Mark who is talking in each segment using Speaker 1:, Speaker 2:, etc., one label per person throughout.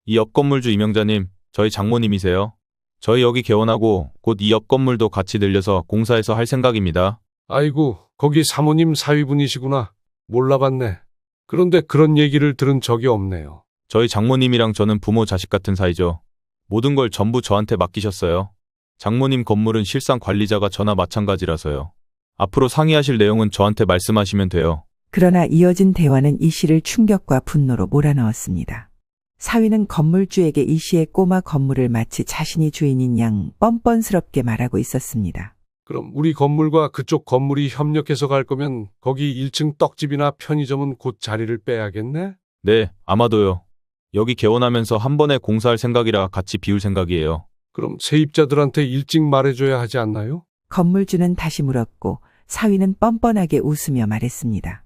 Speaker 1: 이 옆 건물주 이명자님, 저희 장모님이세요. 저희 여기 개원하고 곧 이 옆 건물도 같이 늘려서 공사해서 할 생각입니다.
Speaker 2: 아이고, 거기 사모님 사위분이시구나. 몰라봤네. 그런데 그런 얘기를 들은 적이 없네요.
Speaker 1: 저희 장모님이랑 저는 부모 자식 같은 사이죠. 모든 걸 전부 저한테 맡기셨어요. 장모님 건물은 실상 관리자가 저나 마찬가지라서요. 앞으로 상의하실 내용은 저한테 말씀하시면 돼요.
Speaker 3: 그러나 이어진 대화는 이 씨를 충격과 분노로 몰아넣었습니다. 사위는 건물주에게 이 씨의 꼬마 건물을 마치 자신이 주인인 양 뻔뻔스럽게 말하고 있었습니다.
Speaker 2: 그럼 우리 건물과 그쪽 건물이 협력해서 갈 거면 거기 1층 떡집이나 편의점은 곧 자리를 빼야겠네?
Speaker 1: 네, 아마도요. 여기 개원하면서 한 번에 공사할 생각이라 같이 비울 생각이에요.
Speaker 2: 그럼 세입자들한테 일찍 말해줘야 하지 않나요?
Speaker 3: 건물주는 다시 물었고 사위는 뻔뻔하게 웃으며 말했습니다.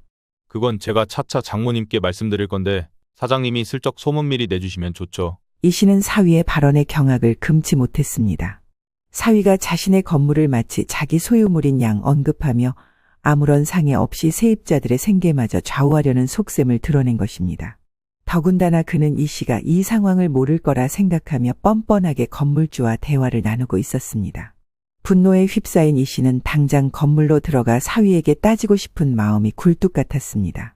Speaker 1: 그건 제가 차차 장모님께 말씀드릴 건데 사장님이 슬쩍 소문 미리 내주시면 좋죠.
Speaker 3: 이 씨는 사위의 발언에 경악을 금치 못했습니다. 사위가 자신의 건물을 마치 자기 소유물인 양 언급하며 아무런 상의 없이 세입자들의 생계마저 좌우하려는 속셈을 드러낸 것입니다. 더군다나 그는 이 씨가 이 상황을 모를 거라 생각하며 뻔뻔하게 건물주와 대화를 나누고 있었습니다. 분노에 휩싸인 이 씨는 당장 건물로 들어가 사위에게 따지고 싶은 마음이 굴뚝 같았습니다.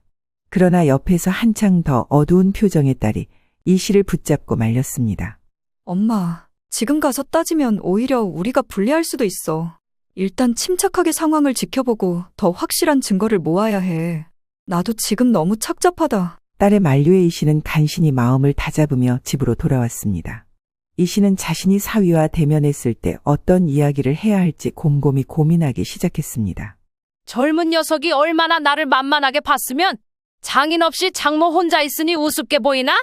Speaker 3: 그러나 옆에서 한창 더 어두운 표정의 딸이 이 씨를 붙잡고 말렸습니다.
Speaker 4: 엄마, 지금 가서 따지면 오히려 우리가 불리할 수도 있어. 일단 침착하게 상황을 지켜보고 더 확실한 증거를 모아야 해. 나도 지금 너무 착잡하다.
Speaker 3: 딸의 만류에 이 씨는 간신히 마음을 다잡으며 집으로 돌아왔습니다. 이 씨는 자신이 사위와 대면했을 때 어떤 이야기를 해야 할지 곰곰이 고민하기 시작했습니다.
Speaker 5: 젊은 녀석이 얼마나 나를 만만하게 봤으면 장인 없이 장모 혼자 있으니 우습게 보이나?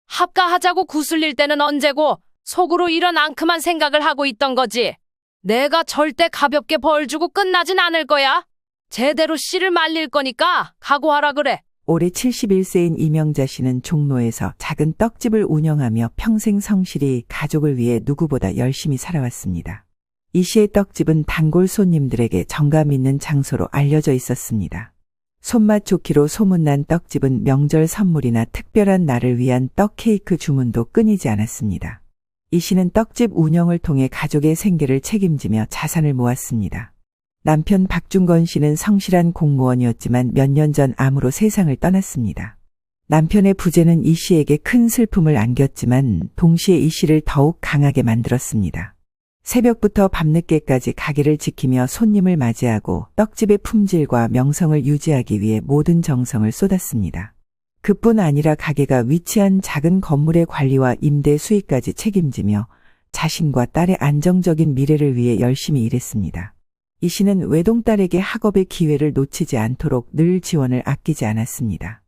Speaker 5: 합가하자고 구슬릴 때는 언제고 속으로 이런 앙큼한 생각을 하고 있던 거지. 내가 절대 가볍게 벌 주고 끝나진 않을 거야. 제대로 씨를 말릴 거니까 각오하라 그래.
Speaker 3: 올해 71세인 이명자 씨는 종로에서 작은 떡집을 운영하며 평생 성실히 가족을 위해 누구보다 열심히 살아왔습니다. 이 씨의 떡집은 단골 손님들에게 정감 있는 장소로 알려져 있었습니다. 손맛 좋기로 소문난 떡집은 명절 선물이나 특별한 날을 위한 떡 케이크 주문도 끊이지 않았습니다. 이 씨는 떡집 운영을 통해 가족의 생계를 책임지며 자산을 모았습니다. 남편 박중건 씨는 성실한 공무원이었지만 몇 년 전 암으로 세상을 떠났습니다. 남편의 부재는 이 씨에게 큰 슬픔을 안겼지만 동시에 이 씨를 더욱 강하게 만들었습니다. 새벽부터 밤늦게까지 가게를 지키며 손님을 맞이하고 떡집의 품질과 명성을 유지하기 위해 모든 정성을 쏟았습니다. 그뿐 아니라 가게가 위치한 작은 건물의 관리와 임대 수익까지 책임지며 자신과 딸의 안정적인 미래를 위해 열심히 일했습니다. 이 씨는 외동딸에게 학업의 기회를 놓치지 않도록 늘 지원을 아끼지 않았습니다.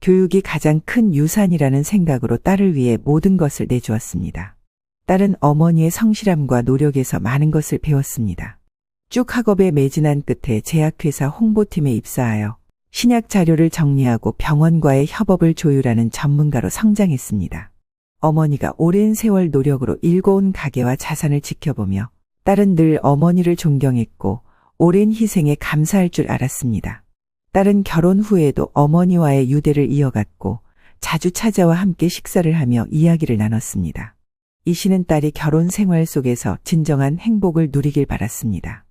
Speaker 3: 교육이 가장 큰 유산이라는 생각으로 딸을 위해 모든 것을 내주었습니다. 딸은 어머니의 성실함과 노력에서 많은 것을 배웠습니다. 쭉 학업에 매진한 끝에 제약회사 홍보팀에 입사하여 신약 자료를 정리하고 병원과의 협업을 조율하는 전문가로 성장했습니다. 어머니가 오랜 세월 노력으로 일궈온 가게와 자산을 지켜보며 딸은 늘 어머니를 존경했고 오랜 희생에 감사할 줄 알았습니다. 딸은 결혼 후에도 어머니와의 유대를 이어갔고 자주 찾아와 함께 식사를 하며 이야기를 나눴습니다. 이 씨는 딸이 결혼 생활 속에서 진정한 행복을 누리길 바랐습니다.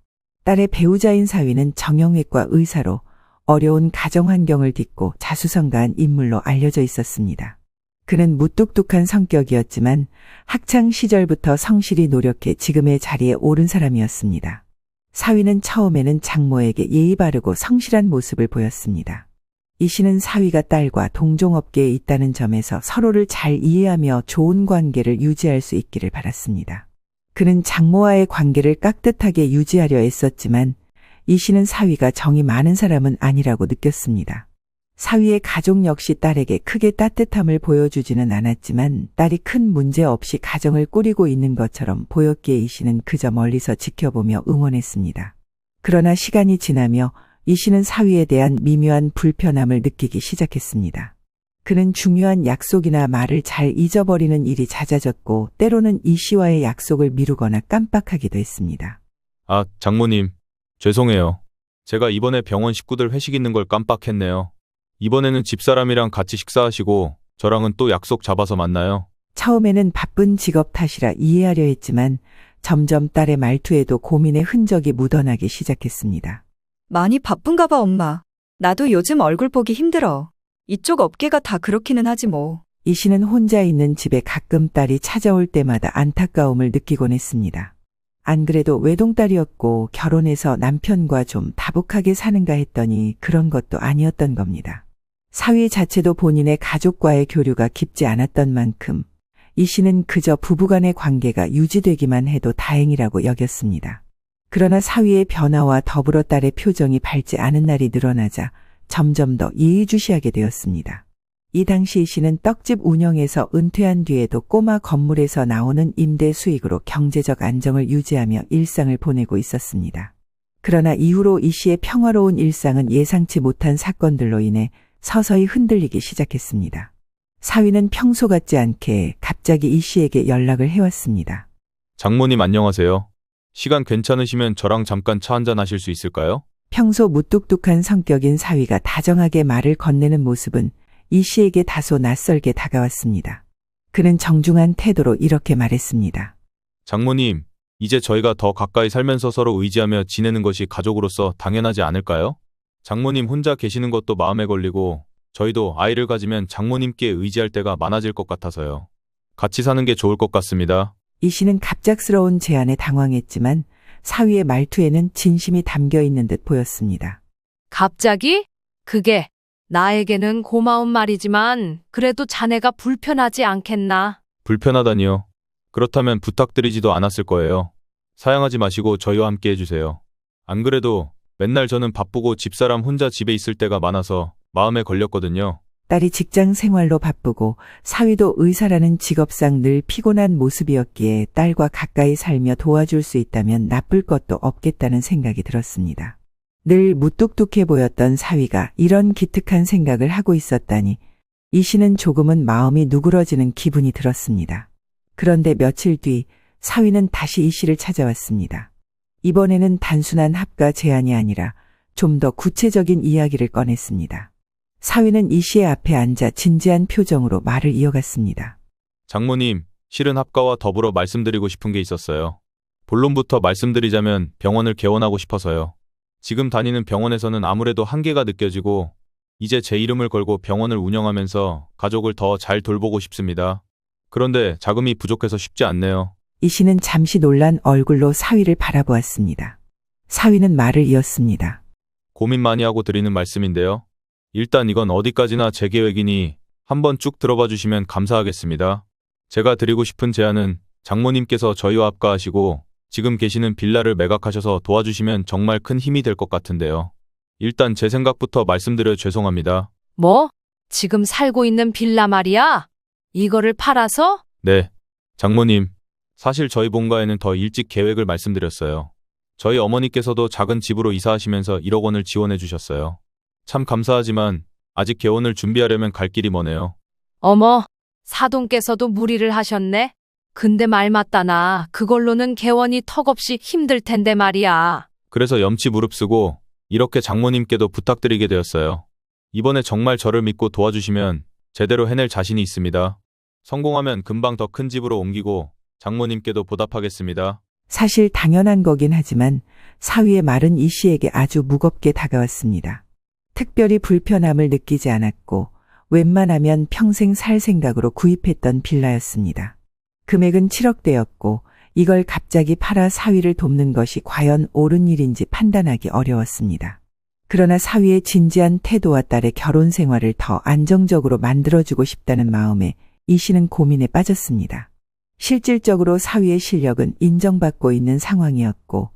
Speaker 3: 딸의 배우자인 사위는 정형외과 의사로 어려운 가정 환경을 딛고 자수성가한 인물로 알려져 있었습니다. 그는 무뚝뚝한 성격이었지만 학창 시절부터 성실히 노력해 지금의 자리에 오른 사람이었습니다. 사위는 처음에는 장모에게 예의 바르고 성실한 모습을 보였습니다. 이 씨는 사위가 딸과 동종업계에 있다는 점에서 서로를 잘 이해하며 좋은 관계를 유지할 수 있기를 바랐습니다. 그는 장모와의 관계를 깍듯하게 유지하려 애썼지만 이 씨는 사위가 정이 많은 사람은 아니라고 느꼈습니다. 사위의 가족 역시 딸에게 크게 따뜻함을 보여주지는 않았지만 딸이 큰 문제 없이 가정을 꾸리고 있는 것처럼 보였기에 이 씨는 그저 멀리서 지켜보며 응원했습니다. 그러나 시간이 지나며 이 씨는 사위에 대한 미묘한 불편함을 느끼기 시작했습니다. 그는 중요한 약속이나 말을 잘 잊어버리는 일이 잦아졌고 때로는 이 씨와의 약속을 미루거나 깜빡하기도 했습니다.
Speaker 1: 아, 장모님. 죄송해요. 제가 이번에 병원 식구들 회식 있는 걸 깜빡했네요. 이번에는 집사람이랑 같이 식사하시고 저랑은 또 약속 잡아서 만나요.
Speaker 3: 처음에는 바쁜 직업 탓이라 이해하려 했지만 점점 딸의 말투에도 고민의 흔적이 묻어나기 시작했습니다.
Speaker 4: 많이 바쁜가 봐, 엄마. 나도 요즘 얼굴 보기 힘들어. 이쪽 업계가 다 그렇기는 하지 뭐.
Speaker 3: 이 씨는 혼자 있는 집에 가끔 딸이 찾아올 때마다 안타까움을 느끼곤 했습니다. 안 그래도 외동딸이었고 결혼해서 남편과 좀 다복하게 사는가 했더니 그런 것도 아니었던 겁니다. 사위 자체도 본인의 가족과의 교류가 깊지 않았던 만큼 이 씨는 그저 부부간의 관계가 유지되기만 해도 다행이라고 여겼습니다. 그러나 사위의 변화와 더불어 딸의 표정이 밝지 않은 날이 늘어나자 점점 더 예의주시하게 되었습니다. 이 당시 이 씨는 떡집 운영에서 은퇴한 뒤에도 꼬마 건물에서 나오는 임대 수익으로 경제적 안정을 유지하며 일상을 보내고 있었습니다. 그러나 이후로 이 씨의 평화로운 일상은 예상치 못한 사건들로 인해 서서히 흔들리기 시작했습니다. 사위는 평소 같지 않게 갑자기 이 씨에게 연락을 해왔습니다.
Speaker 1: 장모님 안녕하세요. 시간 괜찮으시면 저랑 잠깐 차 한잔 하실 수 있을까요?
Speaker 3: 평소 무뚝뚝한 성격인 사위가 다정하게 말을 건네는 모습은 이 씨에게 다소 낯설게 다가왔습니다. 그는 정중한 태도로 이렇게 말했습니다.
Speaker 1: 장모님, 이제 저희가 더 가까이 살면서 서로 의지하며 지내는 것이 가족으로서 당연하지 않을까요? 장모님 혼자 계시는 것도 마음에 걸리고 저희도 아이를 가지면 장모님께 의지할 때가 많아질 것 같아서요. 같이 사는 게 좋을 것 같습니다.
Speaker 3: 이 씨는 갑작스러운 제안에 당황했지만 사위의 말투에는 진심이 담겨 있는 듯 보였습니다.
Speaker 5: 갑자기? 그게 나에게는 고마운 말이지만 그래도 자네가 불편하지 않겠나?
Speaker 1: 불편하다니요. 그렇다면 부탁드리지도 않았을 거예요. 사양하지 마시고 저희와 함께 해주세요. 안 그래도 맨날 저는 바쁘고 집사람 혼자 집에 있을 때가 많아서 마음에 걸렸거든요.
Speaker 3: 딸이 직장 생활로 바쁘고 사위도 의사라는 직업상 늘 피곤한 모습이었기에 딸과 가까이 살며 도와줄 수 있다면 나쁠 것도 없겠다는 생각이 들었습니다. 늘 무뚝뚝해 보였던 사위가 이런 기특한 생각을 하고 있었다니 이 씨는 조금은 마음이 누그러지는 기분이 들었습니다. 그런데 며칠 뒤 사위는 다시 이 씨를 찾아왔습니다. 이번에는 단순한 합가 제안이 아니라 좀 더 구체적인 이야기를 꺼냈습니다. 사위는 이 씨의 앞에 앉아 진지한 표정으로 말을 이어갔습니다.
Speaker 1: 장모님, 실은 합가와 더불어 말씀드리고 싶은 게 있었어요. 본론부터 말씀드리자면 병원을 개원하고 싶어서요. 지금 다니는 병원에서는 아무래도 한계가 느껴지고 이제 제 이름을 걸고 병원을 운영하면서 가족을 더 잘 돌보고 싶습니다. 그런데 자금이 부족해서 쉽지 않네요.
Speaker 3: 이 씨는 잠시 놀란 얼굴로 사위를 바라보았습니다. 사위는 말을 이었습니다.
Speaker 1: 고민 많이 하고 드리는 말씀인데요. 일단 이건 어디까지나 제 계획이니 한번 쭉 들어봐 주시면 감사하겠습니다. 제가 드리고 싶은 제안은 장모님께서 저희와 합가하시고 지금 계시는 빌라를 매각하셔서 도와주시면 정말 큰 힘이 될 것 같은데요. 일단 제 생각부터 말씀드려 죄송합니다.
Speaker 5: 뭐? 지금 살고 있는 빌라 말이야? 이거를 팔아서?
Speaker 1: 네. 장모님, 사실 저희 본가에는 더 일찍 계획을 말씀드렸어요. 저희 어머니께서도 작은 집으로 이사하시면서 1억 원을 지원해 주셨어요. 참 감사하지만 아직 개원을 준비하려면 갈 길이 머네요.
Speaker 5: 어머, 사돈께서도 무리를 하셨네? 근데 말 맞다나 그걸로는 개원이 턱없이 힘들 텐데 말이야.
Speaker 1: 그래서 염치 무릅쓰고 이렇게 장모님께도 부탁드리게 되었어요. 이번에 정말 저를 믿고 도와주시면 제대로 해낼 자신이 있습니다. 성공하면 금방 더 큰 집으로 옮기고 장모님께도 보답하겠습니다.
Speaker 3: 사실 당연한 거긴 하지만 사위의 말은 이 씨에게 아주 무겁게 다가왔습니다. 특별히 불편함을 느끼지 않았고 웬만하면 평생 살 생각으로 구입했던 빌라였습니다. 금액은 7억대였고 이걸 갑자기 팔아 사위를 돕는 것이 과연 옳은 일인지 판단하기 어려웠습니다. 그러나 사위의 진지한 태도와 딸의 결혼 생활을 더 안정적으로 만들어주고 싶다는 마음에 이 씨는 고민에 빠졌습니다. 실질적으로 사위의 실력은 인정받고 있는 상황이었고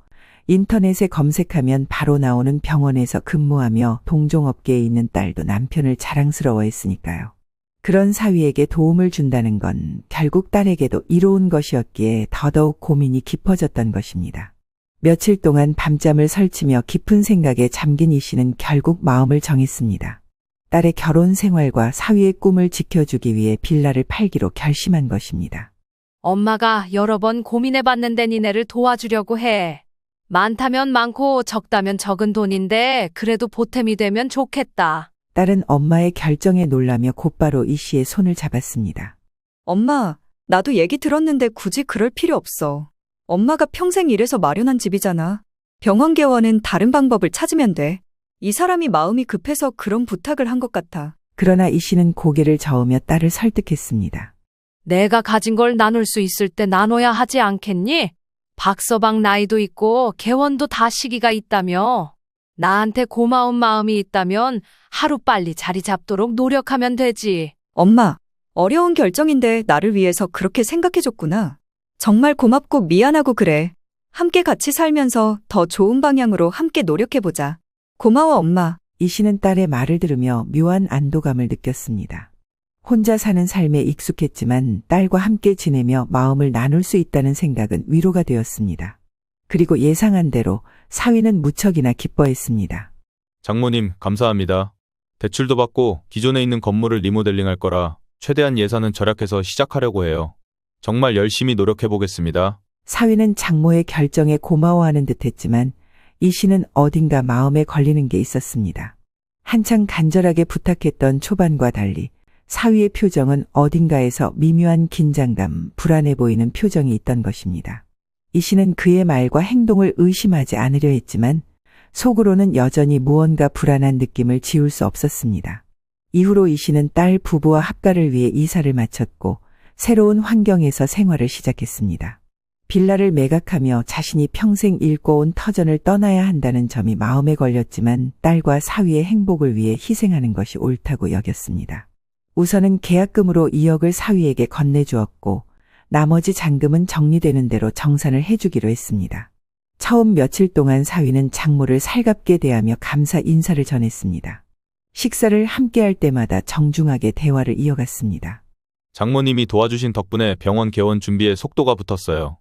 Speaker 3: 인터넷에 검색하면 바로 나오는 병원에서 근무하며 동종업계에 있는 딸도 남편을 자랑스러워했으니까요. 그런 사위에게 도움을 준다는 건 결국 딸에게도 이로운 것이었기에 더더욱 고민이 깊어졌던 것입니다. 며칠 동안 밤잠을 설치며 깊은 생각에 잠긴 이 씨는 결국 마음을 정했습니다. 딸의 결혼 생활과 사위의 꿈을 지켜주기 위해 빌라를 팔기로 결심한 것입니다.
Speaker 5: 엄마가 여러 번 고민해봤는데 니네를 도와주려고 해. 많다면 많고 적다면 적은 돈인데 그래도 보탬이 되면 좋겠다.
Speaker 3: 딸은 엄마의 결정에 놀라며 곧바로 이 씨의 손을 잡았습니다.
Speaker 4: 엄마, 나도 얘기 들었는데 굳이 그럴 필요 없어. 엄마가 평생 일해서 마련한 집이잖아. 병원 개원은 다른 방법을 찾으면 돼. 이 사람이 마음이 급해서 그런 부탁을 한 것 같아.
Speaker 3: 그러나 이 씨는 고개를 저으며 딸을 설득했습니다.
Speaker 5: 내가 가진 걸 나눌 수 있을 때 나눠야 하지 않겠니? 박서방 나이도 있고 개원도 다 시기가 있다며. 나한테 고마운 마음이 있다면 하루빨리 자리 잡도록 노력하면 되지.
Speaker 4: 엄마, 어려운 결정인데 나를 위해서 그렇게 생각해줬구나. 정말 고맙고 미안하고 그래. 함께 같이 살면서 더 좋은 방향으로 함께 노력해보자. 고마워, 엄마.
Speaker 3: 이 씨는 딸의 말을 들으며 묘한 안도감을 느꼈습니다. 혼자 사는 삶에 익숙했지만 딸과 함께 지내며 마음을 나눌 수 있다는 생각은 위로가 되었습니다. 그리고 예상한 대로 사위는 무척이나 기뻐했습니다.
Speaker 1: 장모님, 감사합니다. 대출도 받고 기존에 있는 건물을 리모델링할 거라 최대한 예산은 절약해서 시작하려고 해요. 정말 열심히 노력해 보겠습니다.
Speaker 3: 사위는 장모의 결정에 고마워하는 듯했지만 이 씨는 어딘가 마음에 걸리는 게 있었습니다. 한창 간절하게 부탁했던 초반과 달리 사위의 표정은 어딘가에서 미묘한 긴장감, 불안해 보이는 표정이 있던 것입니다. 이 씨는 그의 말과 행동을 의심하지 않으려 했지만 속으로는 여전히 무언가 불안한 느낌을 지울 수 없었습니다. 이후로 이 씨는 딸 부부와 합가를 위해 이사를 마쳤고 새로운 환경에서 생활을 시작했습니다. 빌라를 매각하며 자신이 평생 일궈온 터전을 떠나야 한다는 점이 마음에 걸렸지만 딸과 사위의 행복을 위해 희생하는 것이 옳다고 여겼습니다. 우선은 계약금으로 2억을 사위에게 건네주었고 나머지 잔금은 정리되는 대로 정산을 해주기로 했습니다. 처음 며칠 동안 사위는 장모를 살갑게 대하며 감사 인사를 전했습니다. 식사를 함께할 때마다 정중하게 대화를 이어갔습니다.
Speaker 1: 장모님이 도와주신 덕분에 병원 개원 준비에 속도가 붙었어요.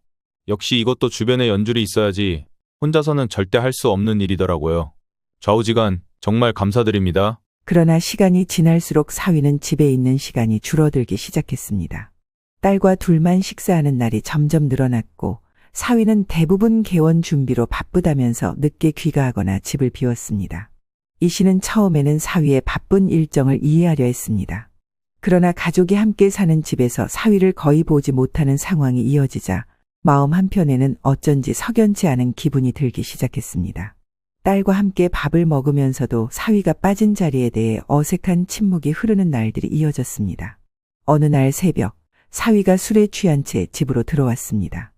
Speaker 1: 역시 이것도 주변에 연줄이 있어야지 혼자서는 절대 할 수 없는 일이더라고요. 좌우지간 정말 감사드립니다.
Speaker 3: 그러나 시간이 지날수록 사위는 집에 있는 시간이 줄어들기 시작했습니다. 딸과 둘만 식사하는 날이 점점 늘어났고 사위는 대부분 개원 준비로 바쁘다면서 늦게 귀가하거나 집을 비웠습니다. 이 씨는 처음에는 사위의 바쁜 일정을 이해하려 했습니다. 그러나 가족이 함께 사는 집에서 사위를 거의 보지 못하는 상황이 이어지자 마음 한편에는 어쩐지 석연치 않은 기분이 들기 시작했습니다. 딸과 함께 밥을 먹으면서도 사위가 빠진 자리에 대해 어색한 침묵이 흐르는 날들이 이어졌습니다. 어느 날 새벽, 사위가 술에 취한 채 집으로 들어왔습니다.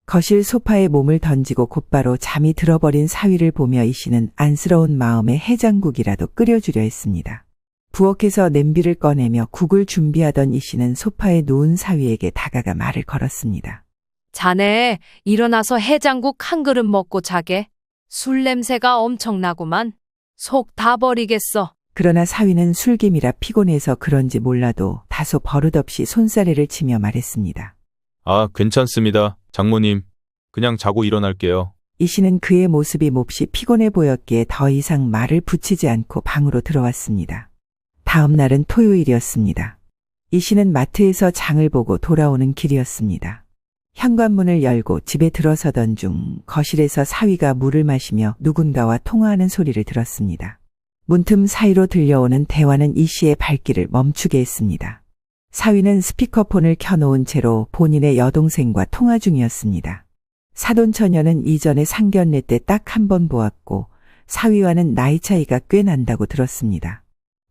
Speaker 3: 거실 소파에 몸을 던지고 곧바로 잠이 들어버린 사위를 보며 이 씨는 안쓰러운 마음에 해장국이라도 끓여주려 했습니다. 부엌에서 냄비를 꺼내며 국을 준비하던 이 씨는 소파에 누운 사위에게 다가가 말을 걸었습니다.
Speaker 5: 자네, 일어나서 해장국 한 그릇 먹고 자게. 술 냄새가 엄청나구만. 속 다 버리겠어.
Speaker 3: 그러나 사위는 술김이라 피곤해서 그런지 몰라도 다소 버릇없이 손사래를 치며 말했습니다.
Speaker 1: 아, 괜찮습니다. 장모님, 그냥 자고 일어날게요.
Speaker 3: 이 씨는 그의 모습이 몹시 피곤해 보였기에 더 이상 말을 붙이지 않고 방으로 들어왔습니다. 다음 날은 토요일이었습니다. 이 씨는 마트에서 장을 보고 돌아오는 길이었습니다. 현관문을 열고 집에 들어서던 중 거실에서 사위가 물을 마시며 누군가와 통화하는 소리를 들었습니다. 문틈 사이로 들려오는 대화는 이 씨의 발길을 멈추게 했습니다. 사위는 스피커폰을 켜놓은 채로 본인의 여동생과 통화 중이었습니다. 사돈처녀는 이전에 상견례 때 딱 한 번 보았고 사위와는 나이 차이가 꽤 난다고 들었습니다.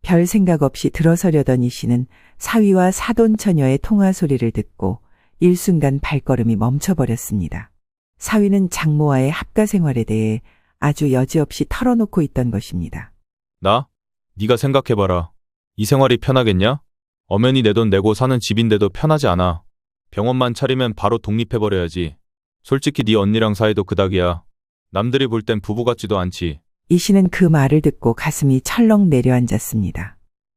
Speaker 3: 별 생각 없이 들어서려던 이 씨는 사위와 사돈처녀의 통화 소리를 듣고 일순간 발걸음이 멈춰버렸습니다. 사위는 장모와의 합가 생활에 대해 아주 여지없이 털어놓고 있던 것입니다.
Speaker 1: 나? 네가 생각해봐라. 이 생활이 편하겠냐? 엄연히 내 돈 내고 사는 집인데도 편하지 않아. 병원만 차리면 바로 독립해버려야지. 솔직히 네 언니랑 사이도 그닥이야. 남들이 볼 땐 부부 같지도 않지.
Speaker 3: 이 씨는 그 말을 듣고 가슴이 철렁 내려앉았습니다.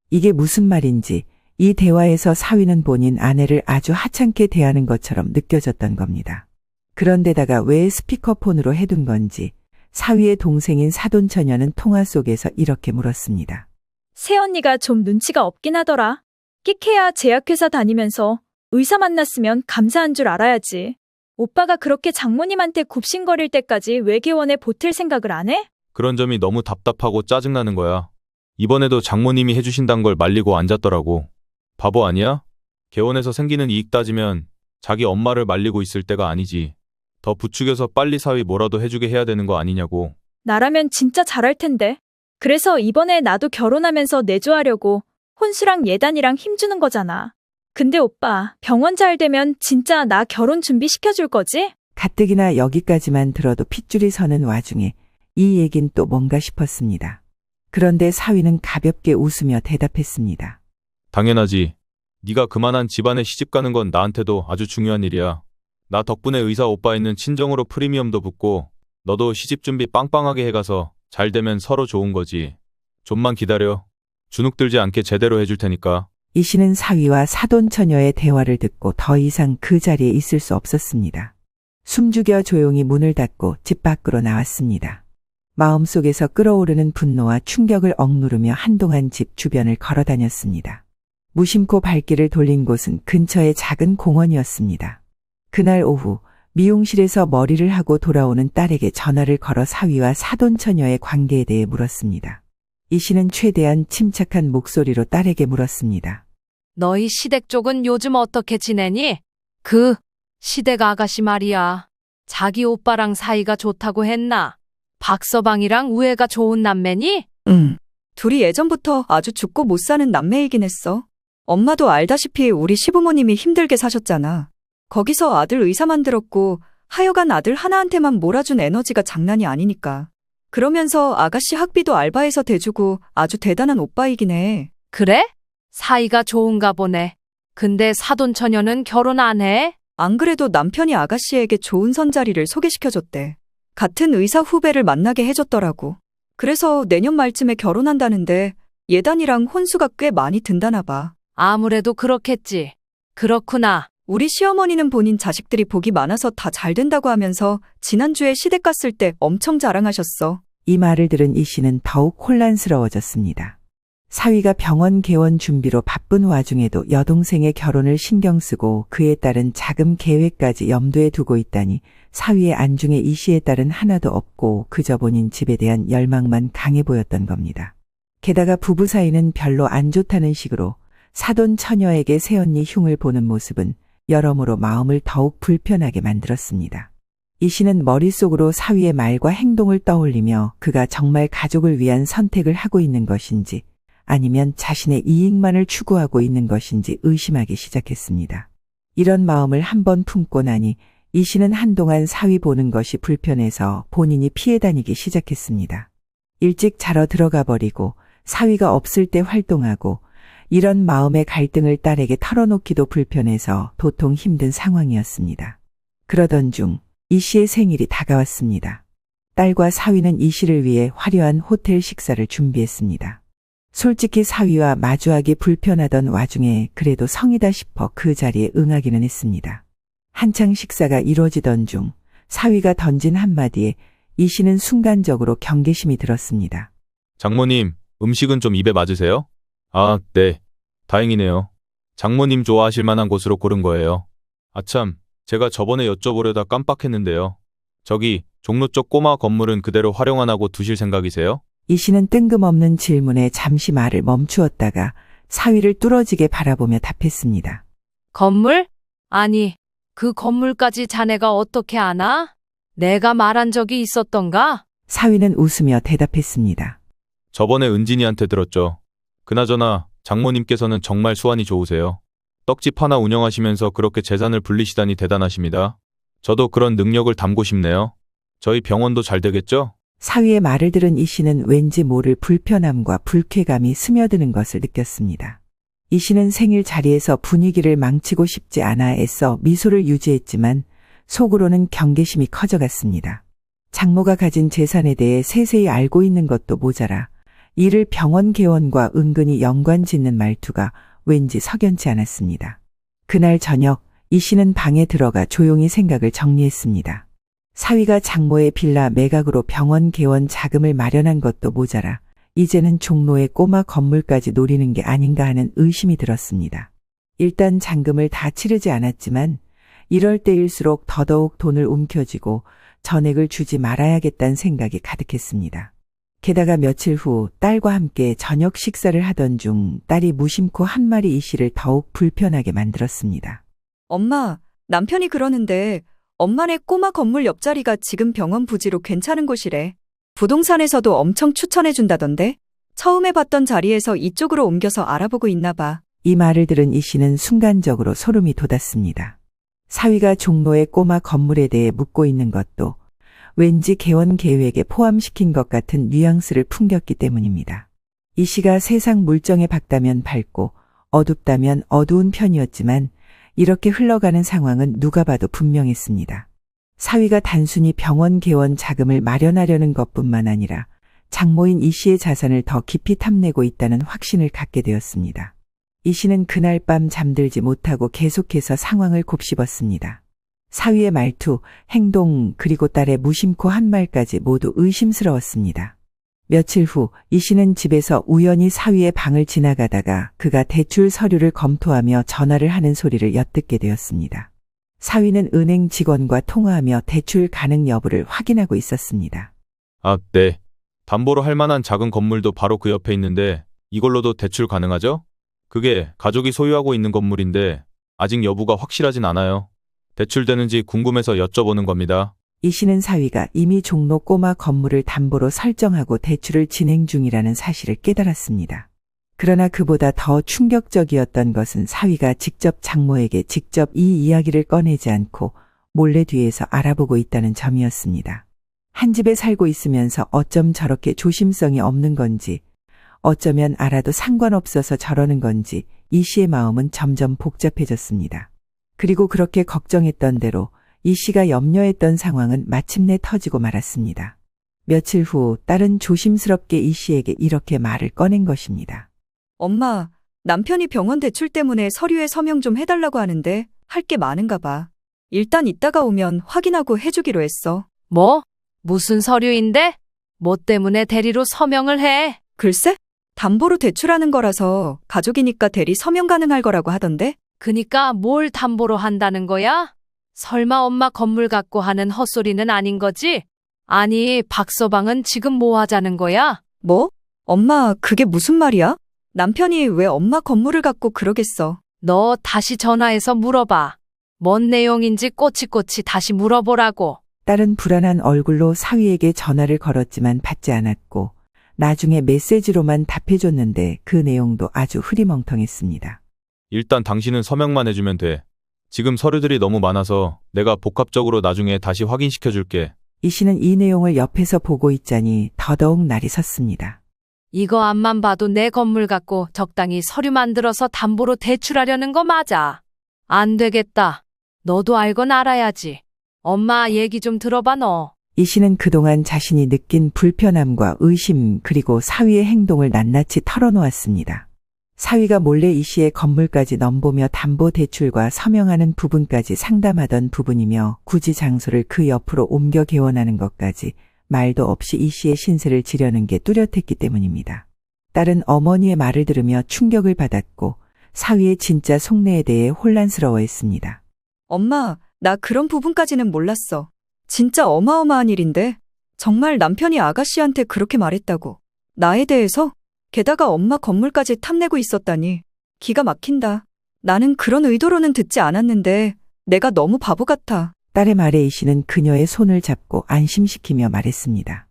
Speaker 3: 이게 무슨 말인지 이 대화에서 사위는 본인 아내를 아주 하찮게 대하는 것처럼 느껴졌던 겁니다. 그런데다가 왜 스피커폰으로 해둔 건지 사위의 동생인 사돈처녀는 통화 속에서 이렇게 물었습니다.
Speaker 6: 새언니가 좀 눈치가 없긴 하더라. 끽해야 제약회사 다니면서 의사 만났으면 감사한 줄 알아야지. 오빠가 그렇게 장모님한테 굽신거릴 때까지 왜 개원에 보탤 생각을 안 해?
Speaker 1: 그런 점이 너무 답답하고 짜증나는 거야. 이번에도 장모님이 해주신단 걸 말리고 앉았더라고. 바보 아니야? 개원에서 생기는 이익 따지면 자기 엄마를 말리고 있을 때가 아니지. 더 부추겨서 빨리 사위 뭐라도 해주게 해야 되는 거 아니냐고.
Speaker 6: 나라면 진짜 잘할 텐데. 그래서 이번에 나도 결혼하면서 내조하려고 혼수랑 예단이랑 힘주는 거잖아. 근데 오빠, 병원 잘 되면 진짜 나 결혼 준비시켜줄 거지?
Speaker 3: 가뜩이나 여기까지만 들어도 핏줄이 서는 와중에 이 얘긴 또 뭔가 싶었습니다. 그런데 사위는 가볍게 웃으며 대답했습니다.
Speaker 1: 당연하지. 네가 그만한 집안에 시집 가는 건 나한테도 아주 중요한 일이야. 나 덕분에 의사 오빠 있는 친정으로 프리미엄도 붙고 너도 시집 준비 빵빵하게 해가서 잘 되면 서로 좋은 거지. 좀만 기다려. 주눅 들지 않게 제대로 해줄 테니까.
Speaker 3: 이 씨는 사위와 사돈처녀의 대화를 듣고 더 이상 그 자리에 있을 수 없었습니다. 숨죽여 조용히 문을 닫고 집 밖으로 나왔습니다. 마음속에서 끓어오르는 분노와 충격을 억누르며 한동안 집 주변을 걸어 다녔습니다. 무심코 발길을 돌린 곳은 근처의 작은 공원이었습니다. 그날 오후 미용실에서 머리를 하고 돌아오는 딸에게 전화를 걸어 사위와 사돈처녀의 관계에 대해 물었습니다. 이 씨는 최대한 침착한 목소리로 딸에게 물었습니다.
Speaker 5: 너희 시댁 쪽은 요즘 어떻게 지내니? 시댁 아가씨 말이야. 자기 오빠랑 사이가 좋다고 했나? 박서방이랑 우애가 좋은 남매니?
Speaker 4: 응. 둘이 예전부터 아주 죽고 못 사는 남매이긴 했어. 엄마도 알다시피 우리 시부모님이 힘들게 사셨잖아. 거기서 아들 의사 만들었고 하여간 아들 하나한테만 몰아준 에너지가 장난이 아니니까. 그러면서 아가씨 학비도 알바해서 대주고 아주 대단한 오빠이긴 해.
Speaker 5: 그래? 사이가 좋은가 보네. 근데 사돈처녀는 결혼 안 해?
Speaker 4: 안 그래도 남편이 아가씨에게 좋은 선자리를 소개시켜줬대. 같은 의사 후배를 만나게 해줬더라고. 그래서 내년 말쯤에 결혼한다는데 예단이랑 혼수가 꽤 많이 든다나 봐.
Speaker 5: 아무래도 그렇겠지. 그렇구나.
Speaker 4: 우리 시어머니는 본인 자식들이 복이 많아서 다 잘 된다고 하면서 지난주에 시댁 갔을 때 엄청 자랑하셨어.
Speaker 3: 이 말을 들은 이 씨는 더욱 혼란스러워졌습니다. 사위가 병원 개원 준비로 바쁜 와중에도 여동생의 결혼을 신경 쓰고 그에 따른 자금 계획까지 염두에 두고 있다니 사위의 안중에 이 씨의 딸은 하나도 없고 그저 본인 집에 대한 열망만 강해 보였던 겁니다. 게다가 부부 사이는 별로 안 좋다는 식으로 사돈 처녀에게 새언니 흉을 보는 모습은 여러모로 마음을 더욱 불편하게 만들었습니다. 이 씨는 머릿속으로 사위의 말과 행동을 떠올리며 그가 정말 가족을 위한 선택을 하고 있는 것인지 아니면 자신의 이익만을 추구하고 있는 것인지 의심하기 시작했습니다. 이런 마음을 한번 품고 나니 이 씨는 한동안 사위 보는 것이 불편해서 본인이 피해 다니기 시작했습니다. 일찍 자러 들어가 버리고 사위가 없을 때 활동하고 이런 마음의 갈등을 딸에게 털어놓기도 불편해서 도통 힘든 상황이었습니다. 그러던 중 이 씨의 생일이 다가왔습니다. 딸과 사위는 이 씨를 위해 화려한 호텔 식사를 준비했습니다. 솔직히 사위와 마주하기 불편하던 와중에 그래도 성이다 싶어 그 자리에 응하기는 했습니다. 한창 식사가 이루어지던 중 사위가 던진 한마디에 이 씨는 순간적으로 경계심이 들었습니다.
Speaker 1: 장모님, 음식은 좀 입에 맞으세요? 아, 네. 다행이네요. 장모님 좋아하실 만한 곳으로 고른 거예요. 아참, 제가 저번에 여쭤보려다 깜빡했는데요. 저기 종로 쪽 꼬마 건물은 그대로 활용 안 하고 두실 생각이세요?
Speaker 3: 이 씨는 뜬금없는 질문에 잠시 말을 멈추었다가 사위를 뚫어지게 바라보며 답했습니다.
Speaker 5: 건물? 아니, 그 건물까지 자네가 어떻게 아나? 내가 말한 적이 있었던가?
Speaker 3: 사위는 웃으며 대답했습니다.
Speaker 1: 저번에 은진이한테 들었죠. 그나저나 장모님께서는 정말 수완이 좋으세요. 떡집 하나 운영하시면서 그렇게 재산을 불리시다니 대단하십니다. 저도 그런 능력을 담고 싶네요. 저희 병원도 잘 되겠죠?
Speaker 3: 사위의 말을 들은 이 씨는 왠지 모를 불편함과 불쾌감이 스며드는 것을 느꼈습니다. 이 씨는 생일 자리에서 분위기를 망치고 싶지 않아 애써 미소를 유지했지만 속으로는 경계심이 커져갔습니다. 장모가 가진 재산에 대해 세세히 알고 있는 것도 모자라 이를 병원 개원과 은근히 연관짓는 말투가 왠지 석연치 않았습니다. 그날 저녁 이 씨는 방에 들어가 조용히 생각을 정리했습니다. 사위가 장모의 빌라 매각으로 병원 개원 자금을 마련한 것도 모자라 이제는 종로의 꼬마 건물까지 노리는 게 아닌가 하는 의심이 들었습니다. 일단 잔금을 다 치르지 않았지만 이럴 때일수록 더더욱 돈을 움켜쥐고 전액을 주지 말아야겠다는 생각이 가득했습니다. 게다가 며칠 후 딸과 함께 저녁 식사를 하던 중 딸이 무심코 한 말이 이 씨를 더욱 불편하게 만들었습니다.
Speaker 4: 엄마, 남편이 그러는데 엄마네 꼬마 건물 옆자리가 지금 병원 부지로 괜찮은 곳이래. 부동산에서도 엄청 추천해준다던데? 처음에 봤던 자리에서 이쪽으로 옮겨서 알아보고 있나 봐.
Speaker 3: 이 말을 들은 이 씨는 순간적으로 소름이 돋았습니다. 사위가 종로의 꼬마 건물에 대해 묻고 있는 것도 왠지 개원 계획에 포함시킨 것 같은 뉘앙스를 풍겼기 때문입니다. 이 씨가 세상 물정에 밝다면 밝고 어둡다면 어두운 편이었지만 이렇게 흘러가는 상황은 누가 봐도 분명했습니다. 사위가 단순히 병원 개원 자금을 마련하려는 것뿐만 아니라 장모인 이 씨의 자산을 더 깊이 탐내고 있다는 확신을 갖게 되었습니다. 이 씨는 그날 밤 잠들지 못하고 계속해서 상황을 곱씹었습니다. 사위의 말투, 행동, 그리고 딸의 무심코 한 말까지 모두 의심스러웠습니다. 며칠 후 이 씨는 집에서 우연히 사위의 방을 지나가다가 그가 대출 서류를 검토하며 전화를 하는 소리를 엿듣게 되었습니다. 사위는 은행 직원과 통화하며 대출 가능 여부를 확인하고 있었습니다.
Speaker 1: 아, 네. 담보로 할 만한 작은 건물도 바로 그 옆에 있는데 이걸로도 대출 가능하죠? 그게 가족이 소유하고 있는 건물인데 아직 여부가 확실하진 않아요. 대출되는지 궁금해서 여쭤보는 겁니다.
Speaker 3: 이 씨는 사위가 이미 종로 꼬마 건물을 담보로 설정하고 대출을 진행 중이라는 사실을 깨달았습니다. 그러나 그보다 더 충격적이었던 것은 사위가 직접 장모에게 직접 이 이야기를 꺼내지 않고 몰래 뒤에서 알아보고 있다는 점이었습니다. 한 집에 살고 있으면서 어쩜 저렇게 조심성이 없는 건지, 어쩌면 알아도 상관없어서 저러는 건지 이 씨의 마음은 점점 복잡해졌습니다. 그리고 그렇게 걱정했던 대로 이 씨가 염려했던 상황은 마침내 터지고 말았습니다. 며칠 후 딸은 조심스럽게 이 씨에게 이렇게 말을 꺼낸 것입니다.
Speaker 4: 엄마, 남편이 병원 대출 때문에 서류에 서명 좀 해달라고 하는데 할 게 많은가 봐. 일단 이따가 오면 확인하고 해주기로 했어.
Speaker 5: 뭐? 무슨 서류인데? 뭐 때문에 대리로 서명을 해?
Speaker 4: 글쎄? 담보로 대출하는 거라서 가족이니까 대리 서명 가능할 거라고 하던데?
Speaker 5: 그니까 뭘 담보로 한다는 거야? 설마 엄마 건물 갖고 하는 헛소리는 아닌 거지? 아니, 박서방은 지금 뭐 하자는 거야?
Speaker 4: 뭐? 엄마, 그게 무슨 말이야? 남편이 왜 엄마 건물을 갖고 그러겠어?
Speaker 5: 너 다시 전화해서 물어봐. 뭔 내용인지 꼬치꼬치 다시 물어보라고.
Speaker 3: 딸은 불안한 얼굴로 사위에게 전화를 걸었지만 받지 않았고 나중에 메시지로만 답해줬는데 그 내용도 아주 흐리멍텅했습니다.
Speaker 1: 일단 당신은 서명만 해주면 돼. 지금 서류들이 너무 많아서 내가 복합적으로 나중에 다시 확인시켜줄게.
Speaker 3: 이 씨는 이 내용을 옆에서 보고 있자니 더더욱 날이 섰습니다.
Speaker 5: 이거 앞만 봐도 내 건물 갖고 적당히 서류 만들어서 담보로 대출하려는 거 맞아. 안 되겠다. 너도 알건 알아야지. 엄마 얘기 좀 들어봐 너.
Speaker 3: 이 씨는 그동안 자신이 느낀 불편함과 의심 그리고 사위의 행동을 낱낱이 털어놓았습니다. 사위가 몰래 이 씨의 건물까지 넘보며 담보대출과 서명하는 부분까지 상담하던 부분이며 굳이 장소를 그 옆으로 옮겨 개원하는 것까지 말도 없이 이 씨의 신세를 지려는 게 뚜렷했기 때문입니다. 딸은 어머니의 말을 들으며 충격을 받았고 사위의 진짜 속내에 대해 혼란스러워했습니다.
Speaker 4: 엄마, 나 그런 부분까지는 몰랐어. 진짜 어마어마한 일인데? 정말 남편이 아가씨한테 그렇게 말했다고. 나에 대해서? 게다가 엄마 건물까지 탐내고 있었다니. 기가 막힌다. 나는 그런 의도로는 듣지 않았는데 내가 너무 바보 같아.
Speaker 3: 딸의 말에 이 씨는 그녀의 손을 잡고 안심시키며 말했습니다.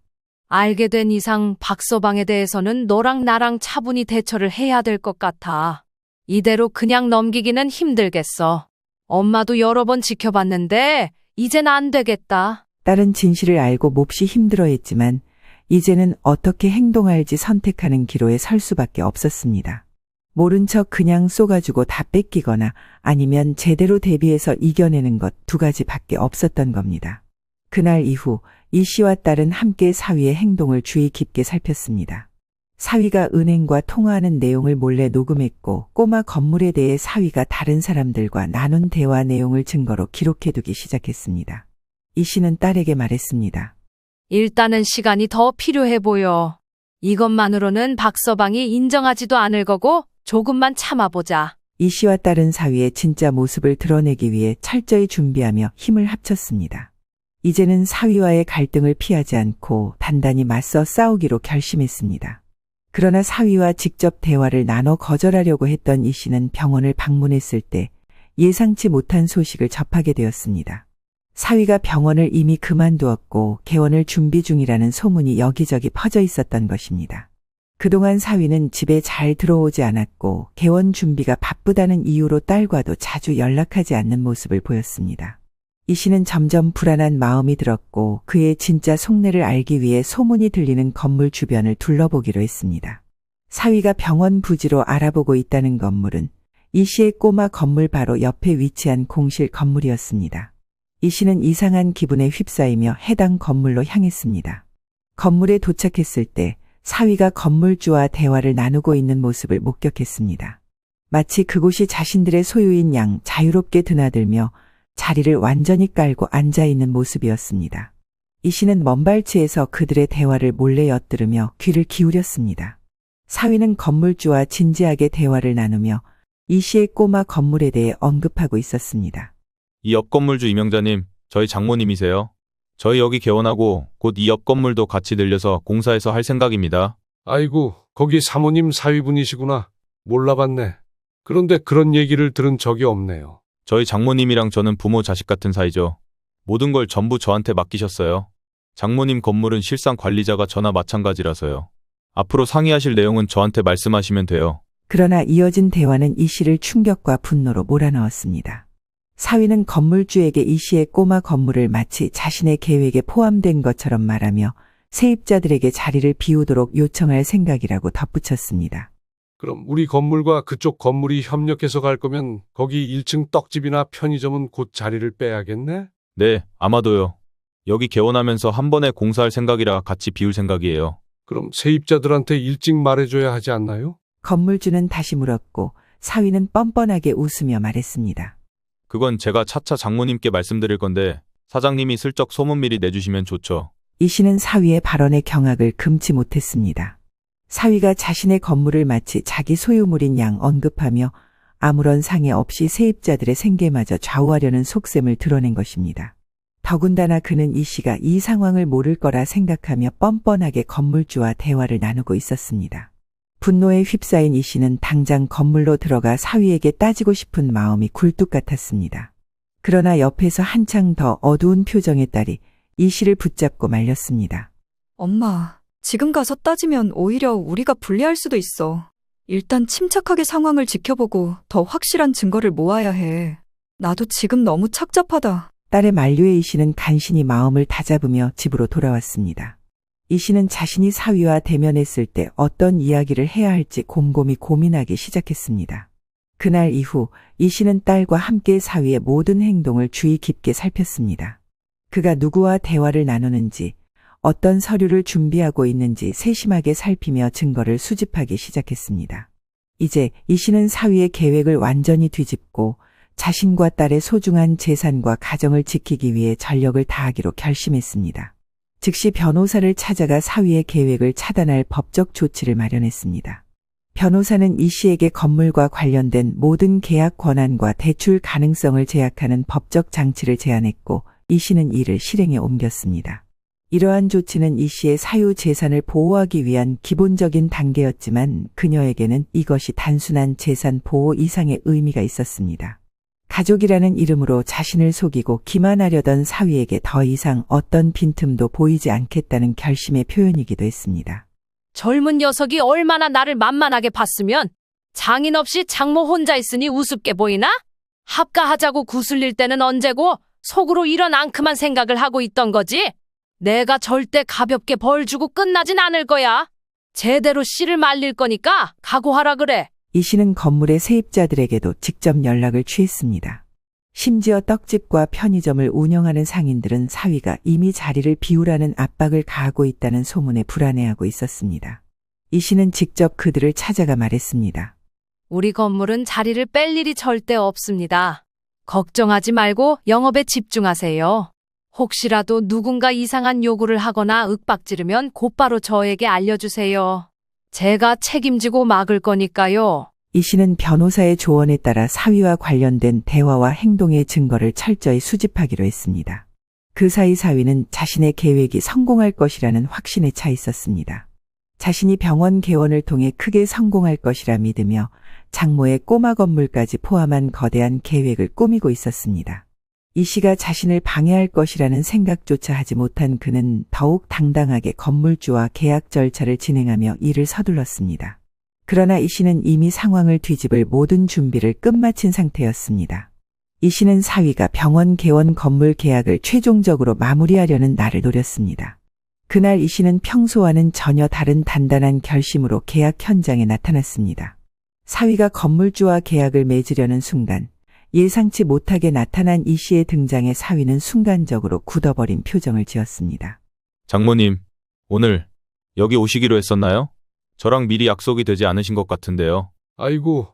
Speaker 5: 알게 된 이상 박서방에 대해서는 너랑 나랑 차분히 대처를 해야 될 것 같아. 이대로 그냥 넘기기는 힘들겠어. 엄마도 여러 번 지켜봤는데 이젠 안 되겠다.
Speaker 3: 딸은 진실을 알고 몹시 힘들어했지만 이제는 어떻게 행동할지 선택하는 기로에 설 수밖에 없었습니다. 모른 척 그냥 쏘가지고 다 뺏기거나 아니면 제대로 대비해서 이겨내는 것 두 가지밖에 없었던 겁니다. 그날 이후 이 씨와 딸은 함께 사위의 행동을 주의 깊게 살폈습니다. 사위가 은행과 통화하는 내용을 몰래 녹음했고 꼬마 건물에 대해 사위가 다른 사람들과 나눈 대화 내용을 증거로 기록해두기 시작했습니다. 이 씨는 딸에게 말했습니다.
Speaker 5: 일단은 시간이 더 필요해 보여. 이것만으로는 박서방이 인정하지도 않을 거고 조금만 참아보자.
Speaker 3: 이 씨와 딸은 사위의 진짜 모습을 드러내기 위해 철저히 준비하며 힘을 합쳤습니다. 이제는 사위와의 갈등을 피하지 않고 단단히 맞서 싸우기로 결심했습니다. 그러나 사위와 직접 대화를 나눠 거절하려고 했던 이 씨는 병원을 방문했을 때 예상치 못한 소식을 접하게 되었습니다. 사위가 병원을 이미 그만두었고 개원을 준비 중이라는 소문이 여기저기 퍼져 있었던 것입니다. 그동안 사위는 집에 잘 들어오지 않았고 개원 준비가 바쁘다는 이유로 딸과도 자주 연락하지 않는 모습을 보였습니다. 이 씨는 점점 불안한 마음이 들었고 그의 진짜 속내를 알기 위해 소문이 들리는 건물 주변을 둘러보기로 했습니다. 사위가 병원 부지로 알아보고 있다는 건물은 이 씨의 꼬마 건물 바로 옆에 위치한 공실 건물이었습니다. 이 씨는 이상한 기분에 휩싸이며 해당 건물로 향했습니다. 건물에 도착했을 때 사위가 건물주와 대화를 나누고 있는 모습을 목격했습니다. 마치 그곳이 자신들의 소유인 양 자유롭게 드나들며 자리를 완전히 깔고 앉아있는 모습이었습니다. 이 씨는 먼발치에서 그들의 대화를 몰래 엿들으며 귀를 기울였습니다. 사위는 건물주와 진지하게 대화를 나누며 이 씨의 꼬마 건물에 대해 언급하고 있었습니다.
Speaker 1: 이 옆 건물주 이명자님, 저희 장모님이세요. 저희 여기 개원하고 곧 이 옆 건물도 같이 들려서 공사해서 할 생각입니다.
Speaker 2: 아이고, 거기 사모님 사위분이시구나. 몰라봤네. 그런데 그런 얘기를 들은 적이 없네요.
Speaker 1: 저희 장모님이랑 저는 부모 자식 같은 사이죠. 모든 걸 전부 저한테 맡기셨어요. 장모님 건물은 실상 관리자가 저나 마찬가지라서요. 앞으로 상의하실 내용은 저한테 말씀하시면 돼요.
Speaker 3: 그러나 이어진 대화는 이 씨를 충격과 분노로 몰아넣었습니다. 사위는 건물주에게 이 씨의 꼬마 건물을 마치 자신의 계획에 포함된 것처럼 말하며 세입자들에게 자리를 비우도록 요청할 생각이라고 덧붙였습니다.
Speaker 2: 그럼 우리 건물과 그쪽 건물이 협력해서 갈 거면 거기 1층 떡집이나 편의점은 곧 자리를 빼야겠네?
Speaker 1: 네, 아마도요. 여기 개원하면서 한 번에 공사할 생각이라 같이 비울 생각이에요.
Speaker 2: 그럼 세입자들한테 일찍 말해줘야 하지 않나요?
Speaker 3: 건물주는 다시 물었고 사위는 뻔뻔하게 웃으며 말했습니다.
Speaker 1: 그건 제가 차차 장모님께 말씀드릴 건데 사장님이 슬쩍 소문 미리 내주시면 좋죠.
Speaker 3: 이 씨는 사위의 발언에 경악을 금치 못했습니다. 사위가 자신의 건물을 마치 자기 소유물인 양 언급하며 아무런 상의 없이 세입자들의 생계마저 좌우하려는 속셈을 드러낸 것입니다. 더군다나 그는 이 씨가 이 상황을 모를 거라 생각하며 뻔뻔하게 건물주와 대화를 나누고 있었습니다. 분노에 휩싸인 이 씨는 당장 건물로 들어가 사위에게 따지고 싶은 마음이 굴뚝 같았습니다. 그러나 옆에서 한창 더 어두운 표정의 딸이 이 씨를 붙잡고 말렸습니다.
Speaker 4: 엄마, 지금 가서 따지면 오히려 우리가 불리할 수도 있어. 일단 침착하게 상황을 지켜보고 더 확실한 증거를 모아야 해. 나도 지금 너무 착잡하다.
Speaker 3: 딸의 만류에 이 씨는 간신히 마음을 다잡으며 집으로 돌아왔습니다. 이 씨는 자신이 사위와 대면했을 때 어떤 이야기를 해야 할지 곰곰이 고민하기 시작했습니다. 그날 이후 이 씨는 딸과 함께 사위의 모든 행동을 주의 깊게 살폈습니다. 그가 누구와 대화를 나누는지, 어떤 서류를 준비하고 있는지 세심하게 살피며 증거를 수집하기 시작했습니다. 이제 이 씨는 사위의 계획을 완전히 뒤집고 자신과 딸의 소중한 재산과 가정을 지키기 위해 전력을 다하기로 결심했습니다. 즉시 변호사를 찾아가 사위의 계획을 차단할 법적 조치를 마련했습니다. 변호사는 이 씨에게 건물과 관련된 모든 계약 권한과 대출 가능성을 제약하는 법적 장치를 제안했고 이 씨는 이를 실행에 옮겼습니다. 이러한 조치는 이 씨의 사유 재산을 보호하기 위한 기본적인 단계였지만 그녀에게는 이것이 단순한 재산 보호 이상의 의미가 있었습니다. 가족이라는 이름으로 자신을 속이고 기만하려던 사위에게 더 이상 어떤 빈틈도 보이지 않겠다는 결심의 표현이기도 했습니다.
Speaker 5: 젊은 녀석이 얼마나 나를 만만하게 봤으면 장인 없이 장모 혼자 있으니 우습게 보이나? 합가하자고 구슬릴 때는 언제고 속으로 이런 앙큼한 생각을 하고 있던 거지? 내가 절대 가볍게 벌 주고 끝나진 않을 거야. 제대로 씨를 말릴 거니까 각오하라 그래.
Speaker 3: 이 씨는 건물의 세입자들에게도 직접 연락을 취했습니다. 심지어 떡집과 편의점을 운영하는 상인들은 사위가 이미 자리를 비우라는 압박을 가하고 있다는 소문에 불안해하고 있었습니다. 이 씨는 직접 그들을 찾아가 말했습니다.
Speaker 5: 우리 건물은 자리를 뺄 일이 절대 없습니다. 걱정하지 말고 영업에 집중하세요. 혹시라도 누군가 이상한 요구를 하거나 윽박지르면 곧바로 저에게 알려주세요. 제가 책임지고 막을 거니까요.
Speaker 3: 이 씨는 변호사의 조언에 따라 사위와 관련된 대화와 행동의 증거를 철저히 수집하기로 했습니다. 그 사이 사위는 자신의 계획이 성공할 것이라는 확신에 차 있었습니다. 자신이 병원 개원을 통해 크게 성공할 것이라 믿으며 장모의 꼬마 건물까지 포함한 거대한 계획을 꾸미고 있었습니다. 이 씨가 자신을 방해할 것이라는 생각조차 하지 못한 그는 더욱 당당하게 건물주와 계약 절차를 진행하며 일을 서둘렀습니다. 그러나 이 씨는 이미 상황을 뒤집을 모든 준비를 끝마친 상태였습니다. 이 씨는 사위가 병원 개원 건물 계약을 최종적으로 마무리하려는 날을 노렸습니다. 그날 이 씨는 평소와는 전혀 다른 단단한 결심으로 계약 현장에 나타났습니다. 사위가 건물주와 계약을 맺으려는 순간 예상치 못하게 나타난 이 씨의 등장에 사위는 순간적으로 굳어버린 표정을 지었습니다.
Speaker 1: 장모님, 오늘 여기 오시기로 했었나요? 저랑 미리 약속이 되지 않으신 것 같은데요.
Speaker 2: 아이고,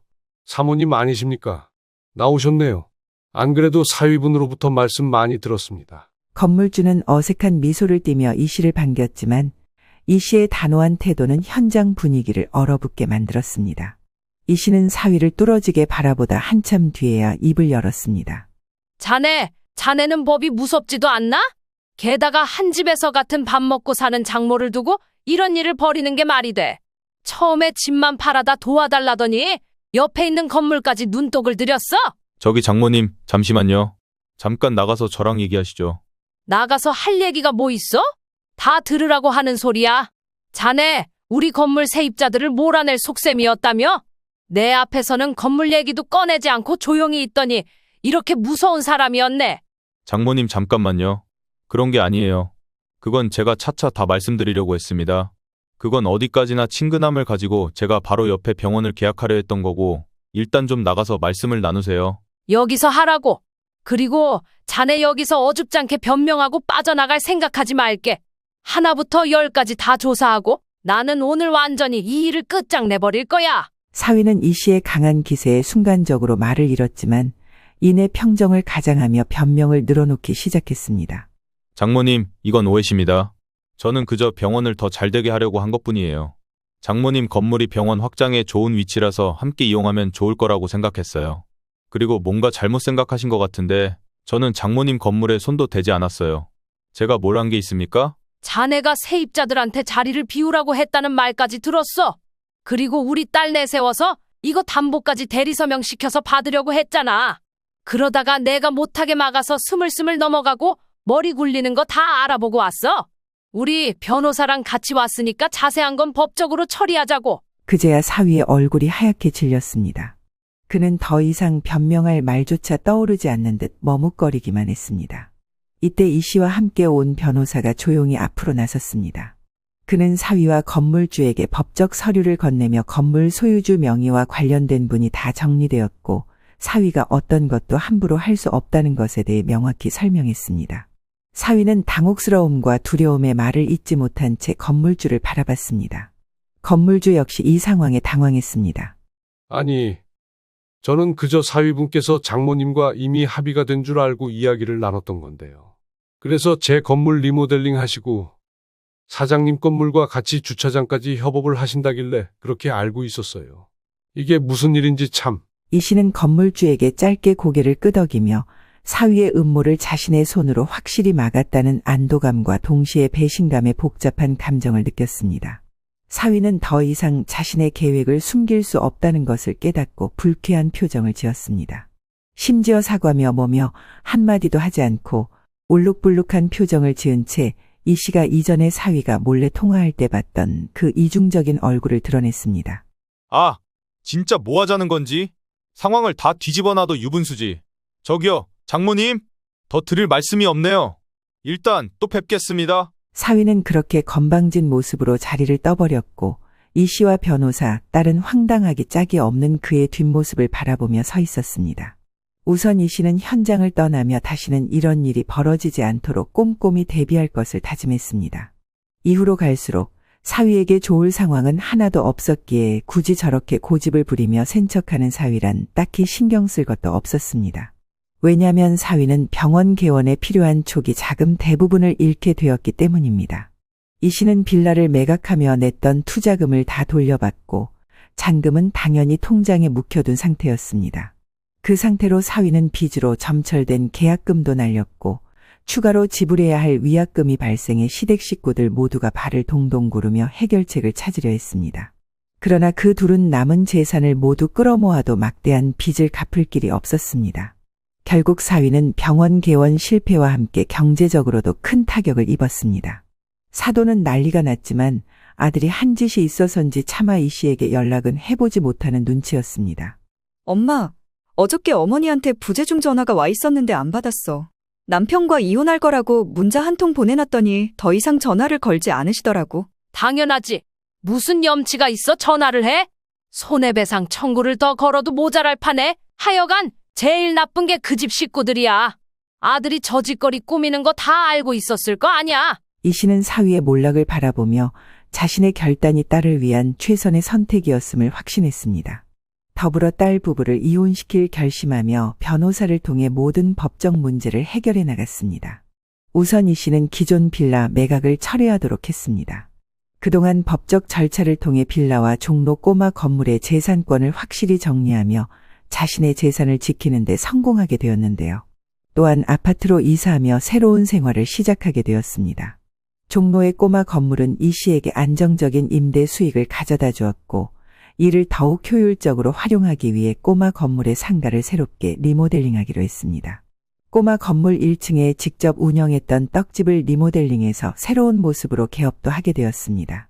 Speaker 2: 사모님 아니십니까? 나오셨네요. 안 그래도 사위분으로부터 말씀 많이 들었습니다.
Speaker 3: 건물주는 어색한 미소를 띠며 이 씨를 반겼지만 이 씨의 단호한 태도는 현장 분위기를 얼어붙게 만들었습니다. 이 씨는 사위를 뚫어지게 바라보다 한참 뒤에야 입을 열었습니다.
Speaker 5: 자네는 법이 무섭지도 않나? 게다가 한 집에서 같은 밥 먹고 사는 장모를 두고 이런 일을 벌이는 게 말이 돼. 처음에 집만 팔아다 도와달라더니 옆에 있는 건물까지 눈독을 들였어?
Speaker 1: 저기 장모님, 잠시만요. 잠깐 나가서 저랑 얘기하시죠.
Speaker 5: 나가서 할 얘기가 뭐 있어? 다 들으라고 하는 소리야. 자네, 우리 건물 세입자들을 몰아낼 속셈이었다며? 내 앞에서는 건물 얘기도 꺼내지 않고 조용히 있더니 이렇게 무서운 사람이었네.
Speaker 1: 장모님, 잠깐만요. 그런 게 아니에요. 그건 제가 차차 다 말씀드리려고 했습니다. 그건 어디까지나 친근함을 가지고 제가 바로 옆에 병원을 계약하려 했던 거고, 일단 좀 나가서 말씀을 나누세요.
Speaker 5: 여기서 하라고. 그리고 자네 여기서 어줍잖게 변명하고 빠져나갈 생각하지 말게. 하나부터 열까지 다 조사하고 나는 오늘 완전히 이 일을 끝장내버릴 거야.
Speaker 3: 사위는 이 씨의 강한 기세에 순간적으로 말을 잃었지만 이내 평정을 가장하며 변명을 늘어놓기 시작했습니다.
Speaker 1: 장모님, 이건 오해십니다. 저는 그저 병원을 더 잘되게 하려고 한 것뿐이에요. 장모님 건물이 병원 확장에 좋은 위치라서 함께 이용하면 좋을 거라고 생각했어요. 그리고 뭔가 잘못 생각하신 것 같은데 저는 장모님 건물에 손도 대지 않았어요. 제가 뭘 한 게 있습니까?
Speaker 5: 자네가 세입자들한테 자리를 비우라고 했다는 말까지 들었어. 그리고 우리 딸 내세워서 이거 담보까지 대리서명시켜서 받으려고 했잖아. 그러다가 내가 못하게 막아서 스물스물 넘어가고 머리 굴리는 거 다 알아보고 왔어. 우리 변호사랑 같이 왔으니까 자세한 건 법적으로 처리하자고.
Speaker 3: 그제야 사위의 얼굴이 하얗게 질렸습니다. 그는 더 이상 변명할 말조차 떠오르지 않는 듯 머뭇거리기만 했습니다. 이때 이 씨와 함께 온 변호사가 조용히 앞으로 나섰습니다. 그는 사위와 건물주에게 법적 서류를 건네며 건물 소유주 명의와 관련된 분이 다 정리되었고 사위가 어떤 것도 함부로 할 수 없다는 것에 대해 명확히 설명했습니다. 사위는 당혹스러움과 두려움에 말을 잇지 못한 채 건물주를 바라봤습니다. 건물주 역시 이 상황에 당황했습니다.
Speaker 2: 아니, 저는 그저 사위분께서 장모님과 이미 합의가 된 줄 알고 이야기를 나눴던 건데요. 그래서 제 건물 리모델링 하시고 사장님 건물과 같이 주차장까지 협업을 하신다길래 그렇게 알고 있었어요. 이게 무슨 일인지 참.
Speaker 3: 이 씨는 건물주에게 짧게 고개를 끄덕이며 사위의 음모를 자신의 손으로 확실히 막았다는 안도감과 동시에 배신감의 복잡한 감정을 느꼈습니다. 사위는 더 이상 자신의 계획을 숨길 수 없다는 것을 깨닫고 불쾌한 표정을 지었습니다. 심지어 사과며 뭐며 한마디도 하지 않고 울룩불룩한 표정을 지은 채 이 씨가 이전에 사위가 몰래 통화할 때 봤던 그 이중적인 얼굴을 드러냈습니다.
Speaker 1: 아, 진짜 뭐 하자는 건지? 상황을 다 뒤집어 놔도 유분수지. 저기요, 장모님, 더 드릴 말씀이 없네요. 일단 또 뵙겠습니다.
Speaker 3: 사위는 그렇게 건방진 모습으로 자리를 떠버렸고 이 씨와 변호사, 딸은 황당하기 짝이 없는 그의 뒷모습을 바라보며 서 있었습니다. 우선 이 씨는 현장을 떠나며 다시는 이런 일이 벌어지지 않도록 꼼꼼히 대비할 것을 다짐했습니다. 이후로 갈수록 사위에게 좋을 상황은 하나도 없었기에 굳이 저렇게 고집을 부리며 센척하는 사위란 딱히 신경 쓸 것도 없었습니다. 왜냐하면 사위는 병원 개원에 필요한 초기 자금 대부분을 잃게 되었기 때문입니다. 이 씨는 빌라를 매각하며 냈던 투자금을 다 돌려받고 잔금은 당연히 통장에 묵혀둔 상태였습니다. 그 상태로 사위는 빚으로 점철된 계약금도 날렸고 추가로 지불해야 할 위약금이 발생해 시댁 식구들 모두가 발을 동동 구르며 해결책을 찾으려 했습니다. 그러나 그 둘은 남은 재산을 모두 끌어모아도 막대한 빚을 갚을 길이 없었습니다. 결국 사위는 병원 개원 실패와 함께 경제적으로도 큰 타격을 입었습니다. 사돈은 난리가 났지만 아들이 한 짓이 있어서인지 차마 이 씨에게 연락은 해보지 못하는 눈치였습니다.
Speaker 4: 엄마, 어저께 어머니한테 부재중 전화가 와 있었는데 안 받았어. 남편과 이혼할 거라고 문자 한 통 보내놨더니 더 이상 전화를 걸지 않으시더라고.
Speaker 5: 당연하지. 무슨 염치가 있어 전화를 해? 손해배상 청구를 더 걸어도 모자랄 판에. 하여간 제일 나쁜 게 그 집 식구들이야. 아들이 저 짓거리 꾸미는 거 다 알고 있었을 거 아니야.
Speaker 3: 이 씨는 사위의 몰락을 바라보며 자신의 결단이 딸을 위한 최선의 선택이었음을 확신했습니다. 더불어 딸 부부를 이혼시킬 결심하며 변호사를 통해 모든 법적 문제를 해결해 나갔습니다. 우선 이 씨는 기존 빌라 매각을 철회하도록 했습니다. 그동안 법적 절차를 통해 빌라와 종로 꼬마 건물의 재산권을 확실히 정리하며 자신의 재산을 지키는 데 성공하게 되었는데요. 또한 아파트로 이사하며 새로운 생활을 시작하게 되었습니다. 종로의 꼬마 건물은 이 씨에게 안정적인 임대 수익을 가져다 주었고 이를 더욱 효율적으로 활용하기 위해 꼬마 건물의 상가를 새롭게 리모델링하기로 했습니다. 꼬마 건물 1층에 직접 운영했던 떡집을 리모델링해서 새로운 모습으로 개업도 하게 되었습니다.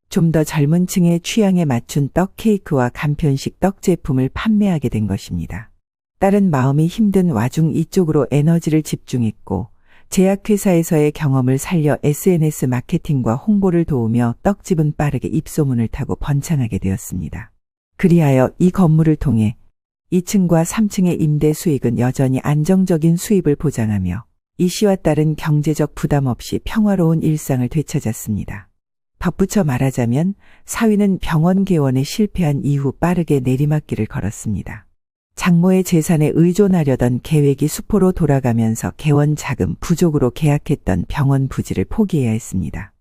Speaker 3: 좀 더 젊은 층의 취향에 맞춘 떡 케이크와 간편식 떡 제품을 판매하게 된 것입니다. 딸은 마음이 힘든 와중 이쪽으로 에너지를 집중했고 제약회사에서의 경험을 살려 SNS 마케팅과 홍보를 도우며 떡집은 빠르게 입소문을 타고 번창하게 되었습니다. 그리하여 이 건물을 통해 2층과 3층의 임대 수익은 여전히 안정적인 수입을 보장하며 이 씨와 딸은 경제적 부담 없이 평화로운 일상을 되찾았습니다. 덧붙여 말하자면 사위는 병원 개원에 실패한 이후 빠르게 내리막길을 걸었습니다. 장모의 재산에 의존하려던 계획이 수포로 돌아가면서 개원 자금 부족으로 계약했던 병원 부지를 포기해야 했습니다.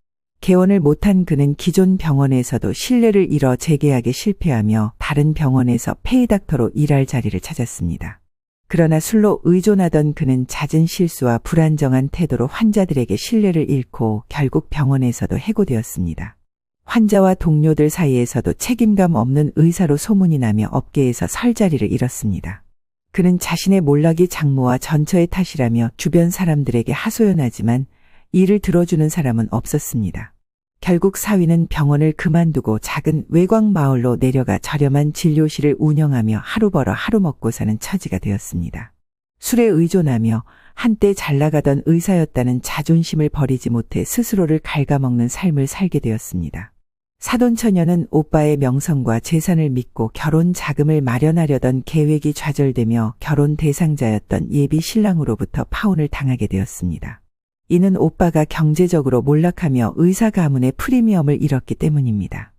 Speaker 3: 개원을 못한 그는 기존 병원에서도 신뢰를 잃어 재계약에 실패하며 다른 병원에서 페이닥터로 일할 자리를 찾았습니다. 그러나 술로 의존하던 그는 잦은 실수와 불안정한 태도로 환자들에게 신뢰를 잃고 결국 병원에서도 해고되었습니다. 환자와 동료들 사이에서도 책임감 없는 의사로 소문이 나며 업계에서 설 자리를 잃었습니다. 그는 자신의 몰락이 장모와 전처의 탓이라며 주변 사람들에게 하소연하지만 이를 들어주는 사람은 없었습니다. 결국 사위는 병원을 그만두고 작은 외곽 마을로 내려가 저렴한 진료실을 운영하며 하루 벌어 하루 먹고 사는 처지가 되었습니다. 술에 의존하며 한때 잘 나가던 의사였다는 자존심을 버리지 못해 스스로를 갉아먹는 삶을 살게 되었습니다. 사돈 처녀는 오빠의 명성과 재산을 믿고 결혼 자금을 마련하려던 계획이 좌절되며 결혼 대상자였던 예비 신랑으로부터 파혼을 당하게 되었습니다. 이는 오빠가 경제적으로 몰락하며 의사 가문의 프리미엄을 잃었기 때문입니다.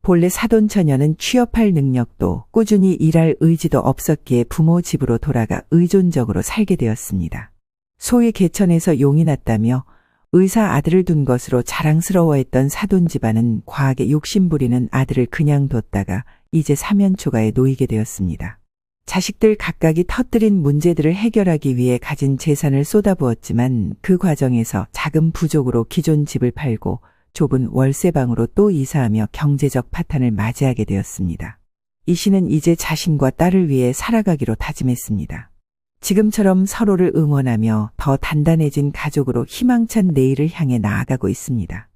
Speaker 3: 본래 사돈 처녀는 취업할 능력도 꾸준히 일할 의지도 없었기에 부모 집으로 돌아가 의존적으로 살게 되었습니다. 소위 개천에서 용이 났다며 의사 아들을 둔 것으로 자랑스러워했던 사돈 집안은 과하게 욕심부리는 아들을 그냥 뒀다가 이제 사면초가에 놓이게 되었습니다. 자식들 각각이 터뜨린 문제들을 해결하기 위해 가진 재산을 쏟아부었지만 그 과정에서 자금 부족으로 기존 집을 팔고 좁은 월세방으로 또 이사하며 경제적 파탄을 맞이하게 되었습니다. 이 씨는 이제 자신과 딸을 위해 살아가기로 다짐했습니다. 지금처럼 서로를 응원하며 더 단단해진 가족으로 희망찬 내일을 향해 나아가고 있습니다.